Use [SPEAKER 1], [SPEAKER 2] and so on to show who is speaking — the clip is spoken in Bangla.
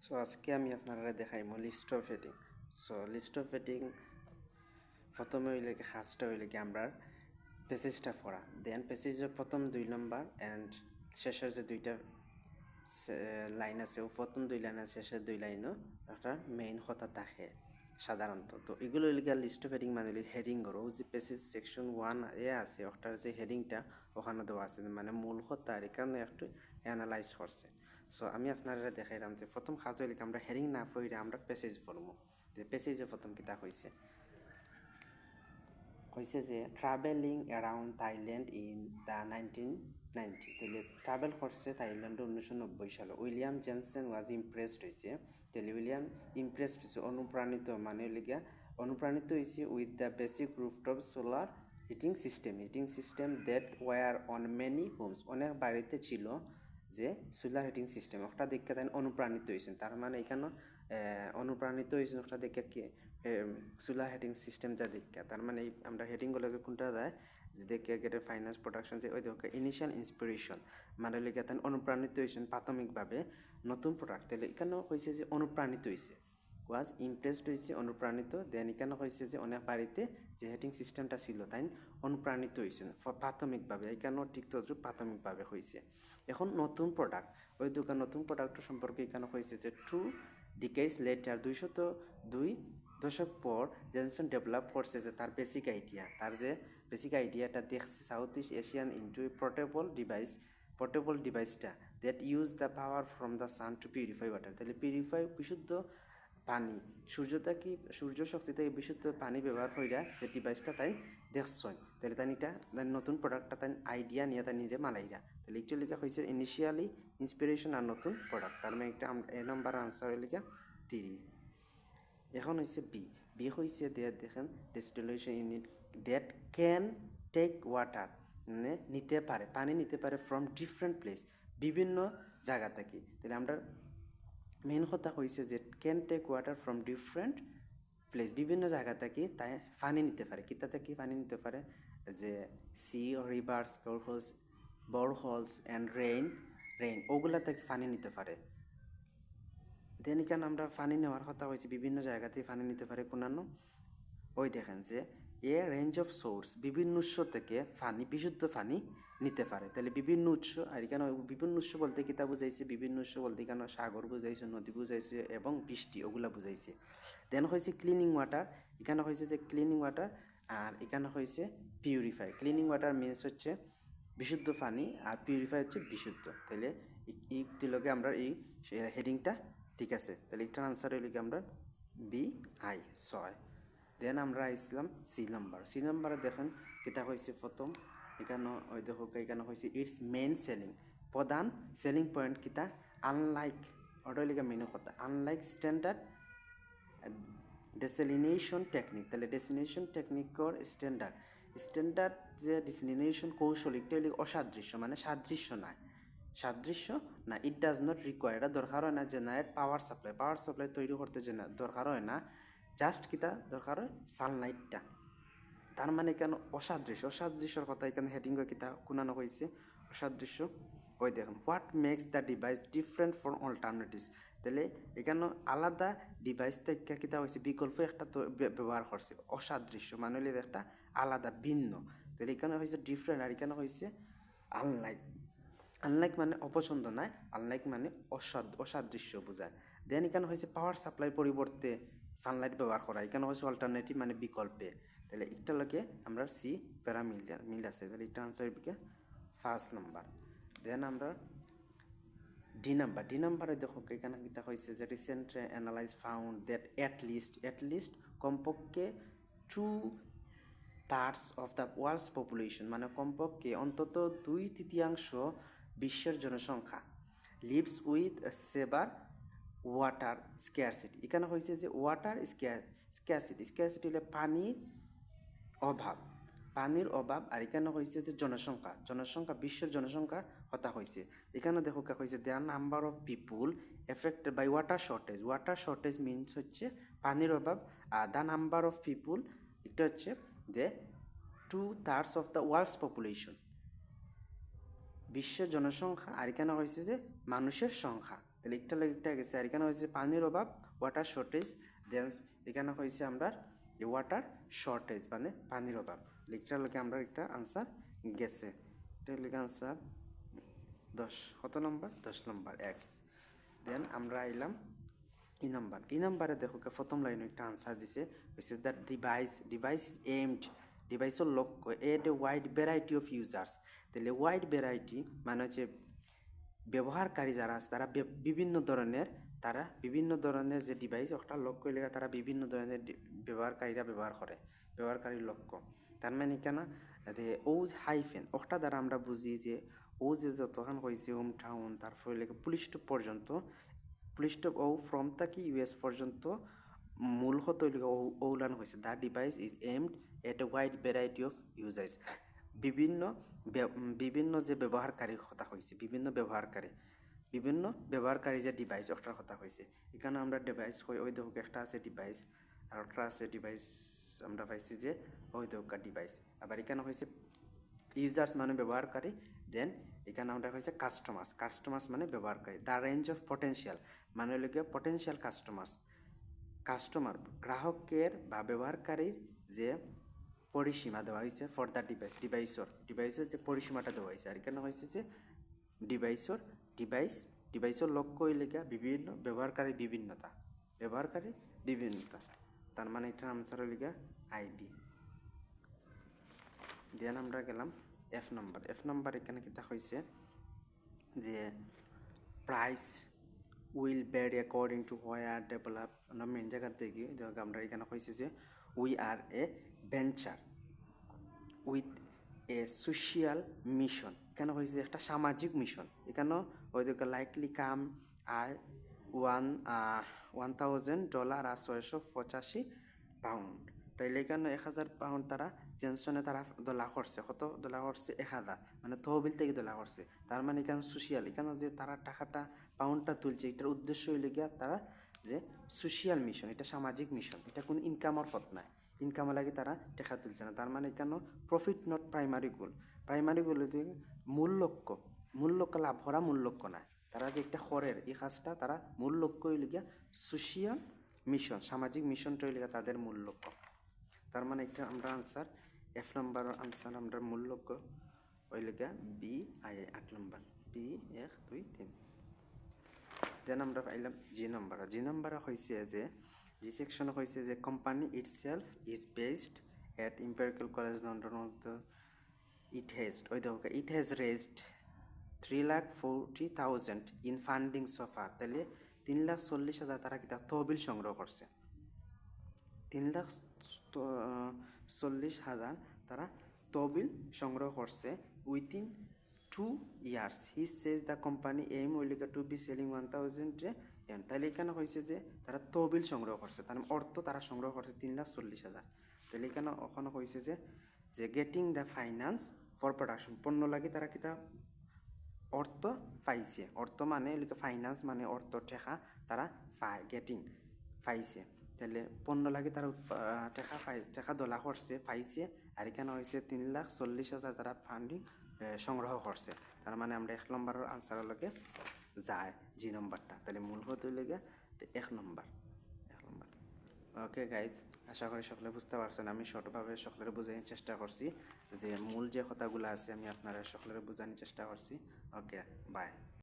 [SPEAKER 1] সো আজকে আমি আপনারা দেখাইমু list of heading. So list of heading প্রথমে হইলে ফার্স্টটা হইলে কি আমরা পেসেজটা পড়া, দেন পেসেজের প্রথম 2 নম্বর অ্যান্ড শেষের যে দুইটা লাইন আছে ও প্রথম 2 লাইন আর শেষের 2 লাইনও একটা মেইন কথা থাকে সাধারণত। তো এগুলো হইলে লিস্ট অফ হেডিং মানে হেডিং করো যে পেসেজ সেকশন 1 আছে ওটার যে হেডিংটা ওখানে দেওয়া আছে মানে মূল কথা আর এখানে একটু অ্যানালাইজ করছে। সো আমি আপনারা দেখাইলাম যে প্রথম কাজ হইলে আমরা হেডিং না পড়ে আমরা পেসেজ পড়বো। যে পেসেজে প্রথম কিতা হয়েছে যে travelling around Thailand in the 1990। তাহলে ট্রাভেল করছে থাইল্যান্ডে 1990 সালে। উইলিয়াম জেনসেন ওয়াজ ইমপ্রেসড হয়েছে। তাহলে উইলিয়াম ইমপ্রেসড হয়েছে অনুপ্রাণিত মানে লিগা অনুপ্রাণিত হয়েছে with the basic rooftop solar heating system that were on many homes. অনেক বাড়িতে ছিল যে সোলার হিটিং সিস্টেম একটা দেখে তাই অনুপ্রাণিত হয়েছেন। তার মানে এখানে অনুপ্রাণিত হয়েছেন একটা দেখে কি সোলার হিটিং সিস্টেমটা দেখে। তার মানে আমরা হেডিংগুলোকে কোনটা দেয় যে দেখে গেটে ফাইন্যান্স প্রোডাকশন যে ওই দেখে ইনিশিয়াল ইন্সপিরেশন মানে লিখে তাই অনুপ্রাণিত হয়েছেন প্রাথমিকভাবে নতুন প্রোডাক্ট। তাহলে এখানেও হয়েছে যে অনুপ্রাণিত হয়েছে ওয়াজ ইমপ্রেসড হয়েছে অনুপ্রাণিত। দেন এখানে হয়েছে যে অনেক বাড়িতে যে হেটিং সিস্টেমটা ছিল তাই অনুপ্রাণিত হয়েছেন প্রাথমিকভাবে। এখানেও ঠিক তদ্রুপ প্রাথমিকভাবে হয়েছে। এখন নতুন প্রোডাক্ট ওই দোকান নতুন প্রোডাক্ট সম্পর্কে এখানে হয়েছে যে 2 decades লেটার 202 দশক পর জেনসন ডেভেলপ করছে যে তার বেসিক আইডিয়াটা দেখছে south east Asian into portable ডিভাইসটা that use the power from the sun to purify water. তাহলে বিশুদ্ধ পানি সূর্য শক্তি থেকে বিশুদ্ধ পানি ব্যবহার কইরা যে ডিভাইসটা তাই দেখছই। তাহলে তাই এটা নতুন প্রোডাক্টটা তাই আইডিয়া নিয়ে তাই নিজে মালাইরা। তাহলে একটু লেখা হয়েছে ইনিশিয়ালি ইন্সপিরেশন আর নতুন প্রোডাক্ট। তার মানে একটা এ নাম্বার আনসার লেখা 3। এখন হয়েছে বি হয়েছে দেখেন distillation unit that can take water মানে নিতে পারে পানি নিতে পারে ফ্রম ডিফারেন্ট প্লেস বিভিন্ন জায়গা থেকে। তাহলে আমরা মেইন কথা হয়েছে যে can take water from different place বিভিন্ন জায়গা থেকে তাই পানি নিতে পারে। কিতা থেকে পানি নিতে পারে যে সি রিভার্স বোরহোলস অ্যান্ড রেইন ওগুলা থেকে পানি নিতে পারে। দেন এখানে আমরা পানি নেওয়ার কথা হয়েছে বিভিন্ন জায়গা থেকে পানি নিতে পারে কোনানো ওই দেখেন যে এ রেঞ্জ অফ সোর্স বিভিন্ন উৎস থেকে বিশুদ্ধ পানি নিতে পারে। তাহলে বিভিন্ন উৎস আর এখানে বিভিন্ন উৎস বলতে কিতা বুঝাইছে বিভিন্ন উৎস বলতে এখানে সাগর বুঝাইছে নদী বুঝাইছে এবং বৃষ্টি ওগুলা বুঝাইছে। দেন হয়েছে ক্লিনিং ওয়াটার এখানে হয়েছে যে ক্লিনিং ওয়াটার আর এখানে হয়েছে পিউরিফাই। ক্লিনিং ওয়াটার মিনস হচ্ছে বিশুদ্ধ পানি আর পিউরিফাই হচ্ছে বিশুদ্ধ। তাহলে এইটিলকে আমরা এই হেডিংটা ঠিক আছে। তাহলে এটার আনসার হইলে কি আমরা BI 6। দেন আমরা আইসলাম সি নাম্বারে দেখেন কিতা হয়েছে প্রথম এখানে ওই দেখো এখানে হয়েছে ইটস মেইন সেলিং প্রধান সেলিং পয়েন্ট কিতা আনলাইক ওটা লিখা মেইন কথা আনলাইক স্ট্যান্ডার্ড ডেসিলিনেশন টেকনিক। তাহলে ডেসিলিনেশন টেকনিকর স্ট্যান্ডার্ড যে ডেসিলিনেশন কৌশল একটা হইলে অসাদৃশ্য মানে সাদৃশ্য না ইট ডাজ নট রিকোয়ার এটা দরকার হয় না যে না পাওয়ার সাপ্লাই তৈরি করতে যে না দরকার হয় না জাস্ট কিতা দরকার হয় সানলাইটটা। তার মানে কেন অসাদৃশ্যর কথা এখানে হেডিং কিতা কোনানো হয়েছে অসাদৃশ্য ওই দেখুন what makes the device different from alternatives. তাহলে এখানে আলাদা ডিভাইস থেকে কিতা হয়েছে বিকল্প একটা তো ব্যবহার করছে অসাদৃশ্য মানে হলে একটা আলাদা ভিন্ন। তাহলে এখানে হয়েছে ডিফারেন্ট আর এখানে হয়েছে আনলাইক মানে অপছন্দ নয় আনলাইক মানে অসাদৃশ্য বোঝায়। দেন এখানে হয়েছে পাওয়ার সাপ্লাই পরিবর্তে সানলাইট ব্যবহার করা এখানে হয়েছে অল্টারনেটিভ মানে বিকল্পে। তাহলে একটা লোকে আমরা সি প্যারা মিল আছে। তাহলে এটা আনসার হবে 1 নাম্বার। দেন আমরা ডি নাম্বারে দেখো এখানে কিতা হয়েছে যে recent analyse found that at least কমপক্ষে 2/3 অফ দ্য ওয়ার্ল্ডস পপুলেশন মানে কমপক্ষে অন্তত 2/3 বিশ্বের জনসংখ্যা lives with severe water scarcity. এখানে হয়েছে যে ওয়াটার স্কেয়ারসিটি হলে পানির অভাব আর এখানে হয়েছে যে জনসংখ্যা বিশ্বের জনসংখ্যার কথা হয়েছে। এখানে দেখো হয়েছে there number of people affected by water shortage means হচ্ছে পানির অভাব আর দ্য নাম্বার অফ পিপুল এটা হচ্ছে যে 2/3 অফ দ্য ওয়ার্ল্ডস পপুলেশন বিশ্বের জনসংখ্যা আর এখানে হয়েছে যে মানুষের সংখ্যা। তাহলে একটা গেছে আর এখানে হয়েছে পানির অভাব ওয়াটার শর্টেজ দেন এখানে হয়েছে আমরা ওয়াটার শর্টেজ মানে পানির অভাব লিখটার লোকে আমরা একটা আনসার গেছে এটা লিখে আনসার 10 কত নম্বর 10 নম্বর এক্স দেন আমরা আইলাম এই নাম্বারে দেখো প্রথম লাইনে একটা আনসার দিছে হচ্ছে দ্যাট ডিভাইস ইজ এইমড ডিভাইসের লক্ষ্য at a wide variety of users তাহলে ওয়াইড ভ্যারাইটি মানে হচ্ছে ব্যবহারকারী যারা আছে তারা বিভিন্ন ধরনের যে ডিভাইস ওটা লক্ষ্য লেগে তারা বিভিন্ন ধরনের ব্যবহারকারীরা ব্যবহারকারীর লক্ষ্য তার মানে কেন ও হাইফেন ওটা দ্বারা আমরা বুঝি যে ও যে যতক্ষণ হয়েছে হোম টাউন তারপরে লেগে পুলিশ স্টপ ও ফ্রম থাকি ইউএস পর্যন্ত মূল হতলিকা ওলান হয়েছে the device is aimed at a wide variety of users বিভিন্ন যে ব্যবহারকারীর কথা হয়েছে বিভিন্ন ব্যবহারকারী যে ডিভাইস ওটার কথা হয়েছে এখানে আমরা ডিভাইস ওই দেখো একটা আছে ডিভাইস আর একটা আছে ডিভাইস আমরা পাইছি যে ওই দেখো ডিভাইস আবার এখানে হয়েছে ইউজার্স মানে ব্যবহারকারী দেন এখানে আমরা হয়েছে কাস্টমার্স মানে ব্যবহারকারী দ্য রেঞ্জ অফ পটেনশিয়াল মানে হলো গিয়ে পটেনশিয়াল কাস্টমার গ্রাহকের বা ব্যবহারকারীর যে পরিসীমা দেওয়া হয়েছে ফর দ্য ডিভাইসের যে পরিসীমাটা দেওয়া হয়েছে আর এখানে হয়েছে যে ডিভাইসের লক্ষ্য হইলে গিয়া বিভিন্ন ব্যবহারকারীর বিভিন্নতা তার মানে এটার আনসার হইলে গিয়া আইবি দেন আমরা গেলাম এফ নাম্বার এখানে কিতা হয়েছে যে price will vary according to where develop আমরা মেন জায়গার দেখি আমরা এখানে হয়েছে যে we are a venture with a social mission এখানে হয়েছে একটা সামাজিক মিশন এখানেও ওইদিকে লাইকলি কাম আর $1,000 আর 685 তাইলে এখানে 1,000 পাউন্ড তারা জেনসনে তারা দলা করছে কত দলা করছে 1,000 মানে তহবিল থেকে দলা করছে তার মানে এখানে সোশিয়াল এখানে যে তারা টাকাটা পাউন্ডটা তুলছে এটার উদ্দেশ্য হইলে গিয়া তারা যে সোশিয়াল মিশন এটা সামাজিক মিশন এটা কোনো ইনকামের পথ নাই ইনকামে লাগে তারা টাকা তুলছে না তার মানে এখানে প্রফিট নট প্রাইমারি গোল হচ্ছে মূল লক্ষ্য লাভ করা মূল লক্ষ্য না তারা যে একটা খরের এই কাজটা তারা মূল লক্ষ্য হইলে গিয়া সোশিয়াল মিশন সামাজিক মিশনটা হইলে তাদের মূল লক্ষ্য তার মানে এটা আমরা আনসার এফ নাম্বার আনসার আমরা মূল লক্ষ্য হইলে গিয়া বি আই 8 নম্বর বি 1 2 3 দেন আমরা পাইলাম জি নাম্বার হয়েছে যে জি সেকশন হয়েছে যে company itself is based at empirical college London it has raised 3,40,000 in funding সোফার তাহলে 3,40,000 তারা কিতা তহবিল সংগ্রহ করছে 3,40,000 তারা তহবিল সংগ্রহ করছে within 2 years he says the company aim উইলিকা টু বি সেলিং 1,000 তাহলে এখানে হয়েছে যে তারা তহবিল সংগ্রহ করছে তার অর্থ তারা সংগ্রহ করছে 3,40,000 তাহলে এখানে ওখানে হয়েছে যে getting the finance for production পণ্য লাগে তারা কিতা অর্থ পাইছে অর্থ মানে ফাইন্যান্স মানে অর্থ টেকা তারা পাইছে তাহলে পণ্য লাগে তারা টাকা দলা করছে পাইছে আর এখানে হয়েছে 3,40,000 তারা ফান্ডিং সংগ্রহ করছে তার মানে আমরা 1 নম্বরের আনসারের লগে যায় জি নম্বরটা তাহলে মূল হতে লেগে 1 নম্বর ওকে গাইজ আশা করি সকলে বুঝতে পারছেন আমি শর্টভাবে সকলের বোঝানোর চেষ্টা করছি যে মূল যে কথাগুলো আছে আমি আপনারা সকলের বোঝানোর চেষ্টা করছি ওকে বাই